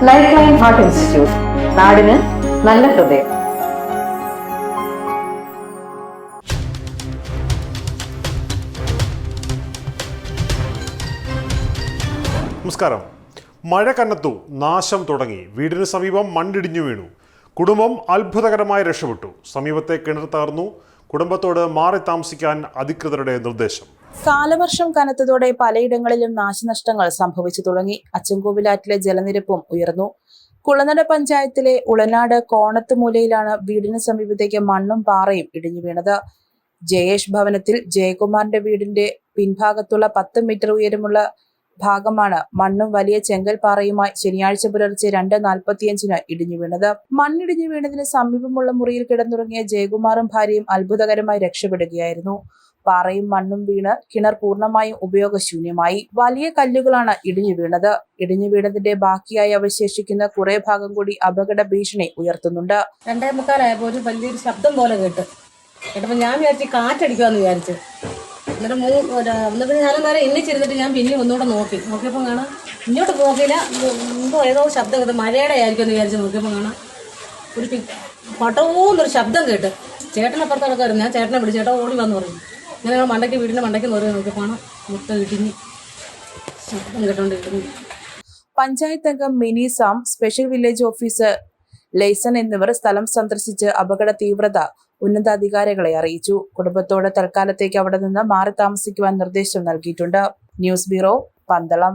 Life line heart institute, നാടിന് നല്ല ഹൃദയം. നമസ്കാരം. മഴ കനത്തു, നാശം തുടങ്ങി. വീടിന് സമീപം മണ്ണിടിഞ്ഞു വീണു. കുടുംബം അത്ഭുതകരമായി രക്ഷപ്പെട്ടു. സമീപത്തെ കിണർ തകർന്നു. കുടുംബത്തോട് മാറി താമസിക്കാൻ അധികൃതരുടെ നിർദ്ദേശം. കാലവർഷം കനത്തതോടെ പലയിടങ്ങളിലും നാശനഷ്ടങ്ങൾ സംഭവിച്ചു തുടങ്ങി. അച്ചൻകോവിലാറ്റിലെ ജലനിരപ്പും ഉയർന്നു. കുളനട പഞ്ചായത്തിലെ ഉളനാട് കോണത്തുമൂലയിലാണ് വീടിന് സമീപത്തേക്ക് മണ്ണും പാറയും ഇടിഞ്ഞു വീണത്. ജയേഷ് ഭവനത്തിൽ ജയകുമാറിന്റെ വീടിന്റെ പിൻഭാഗത്തുള്ള 10 മീറ്റർ ഉയരമുള്ള ഭാഗമാണ് മണ്ണും വലിയ ചെങ്കൽ പാറയുമായി ശനിയാഴ്ച പുലർച്ചെ 2:45 ഇടിഞ്ഞു വീണത്. മണ്ണിടിഞ്ഞു വീണതിന് സമീപമുള്ള മുറിയിൽ കിടന്നുറങ്ങിയ ജയകുമാറും ഭാര്യയും അത്ഭുതകരമായി രക്ഷപ്പെടുകയായിരുന്നു. പാറയും മണ്ണും വീണ് കിണർ പൂർണ്ണമായും ഉപയോഗശൂന്യമായി. വലിയ കല്ലുകളാണ് ഇടിഞ്ഞു വീണത്. ഇടിഞ്ഞു വീണതിന്റെ ബാക്കിയായി അവശേഷിക്കുന്ന കുറെ ഭാഗം കൂടി അപകട ഭീഷണി ഉയർത്തുന്നുണ്ട്. 2:45 ഒരു വലിയൊരു ശബ്ദം പോലെ കേട്ടപ്പോൾ ഞാൻ വിചാരിച്ചു കാറ്റടിക്കുവാന്ന് വിചാരിച്ചു. എന്നിട്ട് ഞാൻ നേരം എണ്ണിച്ചിരുന്നിട്ട് ഞാൻ പിന്നെ ഒന്നുകൂടെ നോക്കിയപ്പോൾ കാണാം, ഇങ്ങോട്ട് നോക്കിയില്ല, ഏതോ ശബ്ദം കേട്ട് മഴയുടെ ആയിരിക്കും എന്ന് വിചാരിച്ച് നോക്കിയപ്പോൾ കാണാം ഒരു പട്ടോന്നൊരു ശബ്ദം കേട്ട്. ചേട്ടനപ്പുറത്ത് നടക്കായിരുന്നു. ഞാൻ ചേട്ടനെ വിളിച്ചു, ചേട്ടൻ ഓടി വന്ന് പറഞ്ഞു. ഞാൻ വീടിന്റെ മണ്ടയ്ക്ക് നോക്കിയപ്പോൾ കാണാം മുട്ട ഇടിഞ്ഞ് ശബ്ദം കേട്ടോണ്ടിരിക്കുന്നു. പഞ്ചായത്ത് അംഗം mini Sam, special village officer liaison എന്നിവർ സ്ഥലം സന്ദർശിച്ച് അപകട തീവ്രത ഉന്നതാധികാരികളെ അറിയിച്ചു. കുടുംബത്തോട് തൽക്കാലത്തേക്ക് അവിടെ നിന്ന് മാറി താമസിക്കുവാൻ നിർദ്ദേശം നൽകിയിട്ടുണ്ട്. News bureau, Pandalam.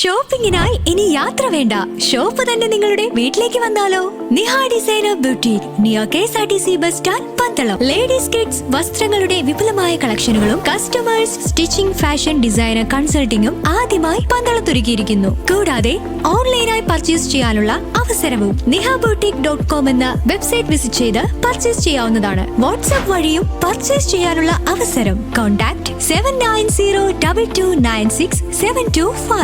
ഷോപ്പിംഗിനായി ഇനി യാത്ര വേണ്ട, ഷോപ്പ് തന്നെ നിങ്ങളുടെ വീട്ടിലേക്ക് വന്നാലോ? Niha designer boutique, near KSRTC bus stand, Pandalam. Ladies kids വസ്ത്രങ്ങളുടെ വിപുലമായ കളക്ഷനുകളും കസ്റ്റമേഴ്സ് സ്റ്റിച്ചിങ്, ഫാഷൻ ഡിസൈനർ കൺസൾട്ടിംഗും ആദ്യമായി പന്തളത്തൊരുക്കിയിരിക്കുന്നു. കൂടാതെ ഓൺലൈനായി പർച്ചേസ് ചെയ്യാനുള്ള അവസരവും. nihaboutique.com എന്ന വെബ്സൈറ്റ് വിസിറ്റ് ചെയ്ത് പർച്ചേസ് ചെയ്യാവുന്നതാണ്. വാട്സ്ആപ്പ് വഴിയും പർച്ചേസ് ചെയ്യാനുള്ള അവസരം. കോൺടാക്ട് 7902296725.